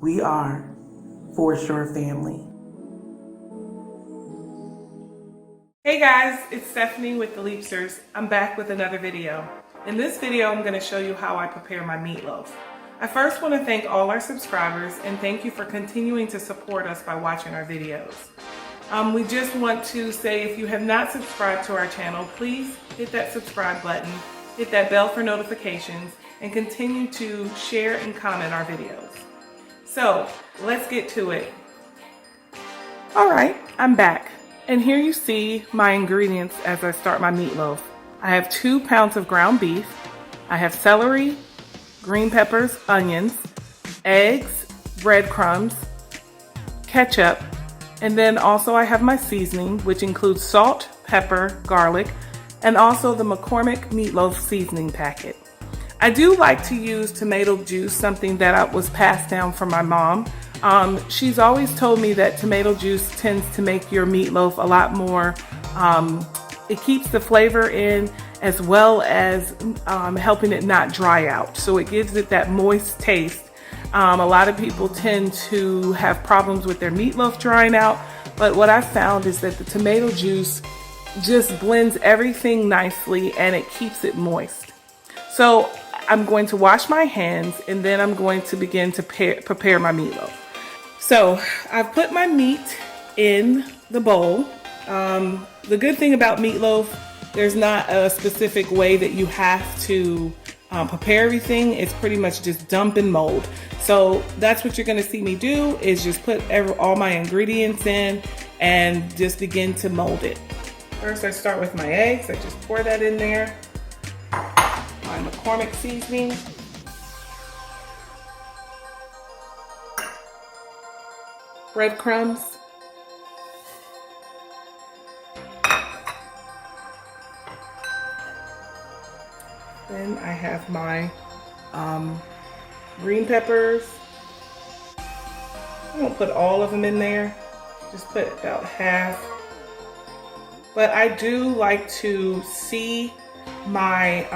We are 4Sure family. Hey guys, it's Stephanie with the Leapsters. I'm back with another video. In this video, I'm going to show you how I prepare my meatloaf. I first want to thank all our subscribers and thank you for continuing to support us by watching our videos. We just want to say if you have not subscribed to our channel, please hit that subscribe button, hit that bell for notifications, and continue to share and comment our videos. So let's get to it. All right, I'm back. And here you see my ingredients as I start my meatloaf. I have 2 pounds of ground beef. I have celery, green peppers, onions, eggs, breadcrumbs, ketchup, and then also I have my seasoning, which includes salt, pepper, garlic, and also the McCormick meatloaf seasoning packet. I do like to use tomato juice, something that was passed down from my mom. She's always told me that tomato juice tends to make your meatloaf a lot more, it keeps the flavor in as well as helping it not dry out. So it gives it that moist taste. A lot of people tend to have problems with their meatloaf drying out, but what I found is that the tomato juice just blends everything nicely and it keeps it moist. So I'm going to wash my hands and then I'm going to begin to prepare my meatloaf. So I've put my meat in the bowl. The good thing about meatloaf, there's not a specific way that you have to prepare everything. It's pretty much just dump and mold. So that's what you're gonna see me do, is just put all my ingredients in and just begin to mold it. First I start with my eggs. I just pour that in there. My McCormick seasoning. Breadcrumbs. Then I have my green peppers. I won't put all of them in there, just put about half. But I do like to see my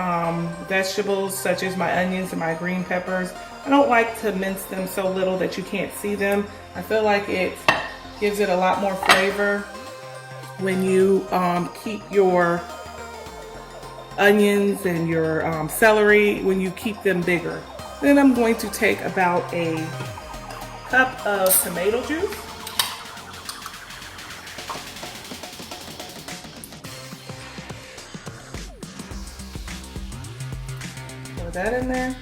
vegetables, such as my onions and my green peppers. I don't like to mince them so little that you can't see them. I feel like it gives it a lot more flavor when you keep your onions and your celery, when you keep them bigger. Then I'm going to take about a cup of tomato juice. Pour that in there.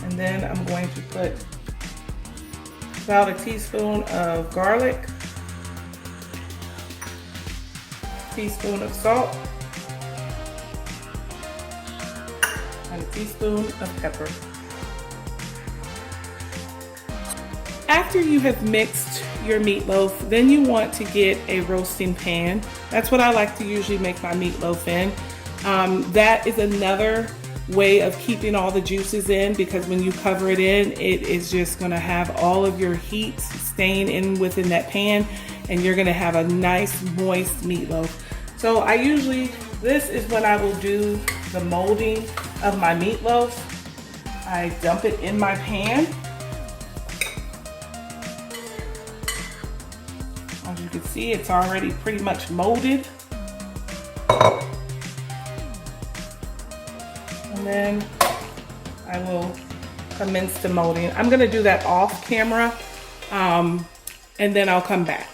And then I'm going to put about a teaspoon of garlic, teaspoon of salt, and a teaspoon of pepper. After you have mixed your meatloaf, then you want to get a roasting pan. That's what I like to usually make my meatloaf in. That is another way of keeping all the juices in, because when you cover it in, it is just going to have all of your heat staying in within that pan, and you're going to have a nice moist meatloaf. So this is when I will do the molding of my meatloaf. I dump it in my pan. As you can see, it's already pretty much molded. And then I will commence the molding. I'm gonna do that off camera, and then I'll come back.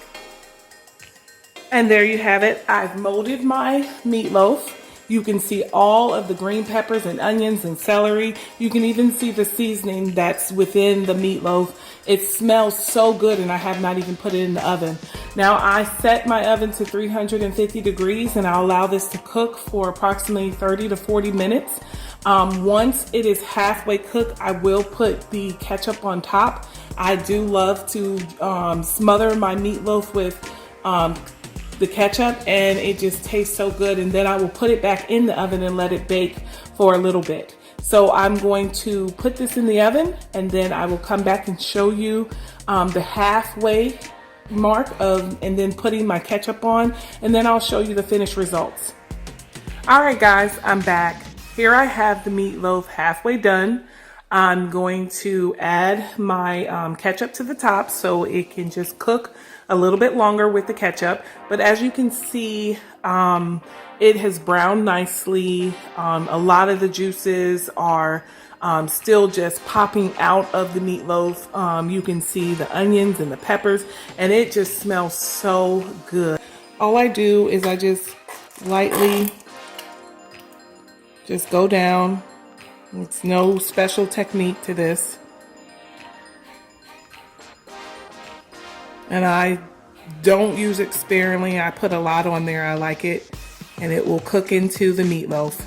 And there you have it. I've molded my meatloaf. You can see all of the green peppers and onions and celery. You can even see the seasoning that's within the meatloaf. It smells so good, and I have not even put it in the oven. Now I set my oven to 350 degrees and I'll allow this to cook for approximately 30 to 40 minutes. Once it is halfway cooked, I will put the ketchup on top. I do love to smother my meatloaf with the ketchup, and it just tastes so good. And then I will put it back in the oven and let it bake for a little bit. So I'm going to put this in the oven, and then I will come back and show you the halfway mark and then putting my ketchup on, and then I'll show you the finished results. All right, guys, I'm back. Here I have the meatloaf halfway done. I'm going to add my ketchup to the top so it can just cook a little bit longer with the ketchup. But as you can see, it has browned nicely. A lot of the juices are still just popping out of the meatloaf. You can see the onions and the peppers, and it just smells so good. All I do is I just lightly just go down. It's no special technique to this. And I don't use it sparingly. I put a lot on there. I like it. And it will cook into the meatloaf.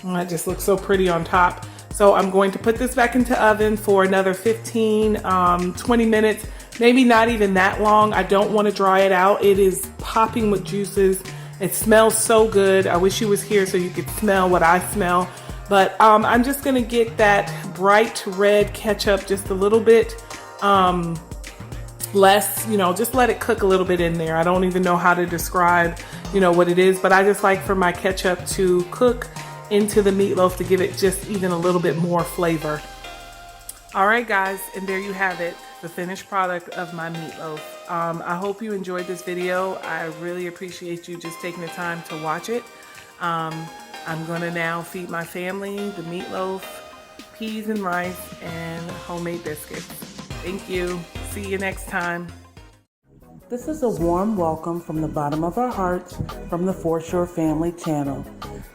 And that just looks so pretty on top. So I'm going to put this back into oven for another 15, 20 minutes. Maybe not even that long. I don't want to dry it out. It is popping with juices. It smells so good. I wish you was here so you could smell what I smell. But I'm just gonna get that bright red ketchup just a little bit less, just let it cook a little bit in there. I don't even know how to describe, what it is, but I just like for my ketchup to cook into the meatloaf to give it just even a little bit more flavor. All right, guys, and there you have it, the finished product of my meatloaf. I hope you enjoyed this video. I really appreciate you just taking the time to watch it. I'm gonna now feed my family the meatloaf, peas and rice, and homemade biscuits. Thank you. See you next time. This is a warm welcome from the bottom of our hearts from the 4Sure Family channel.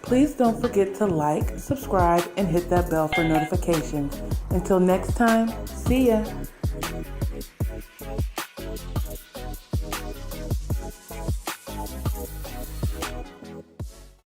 Please don't forget to like, subscribe, and hit that bell for notifications. Until next time, see ya.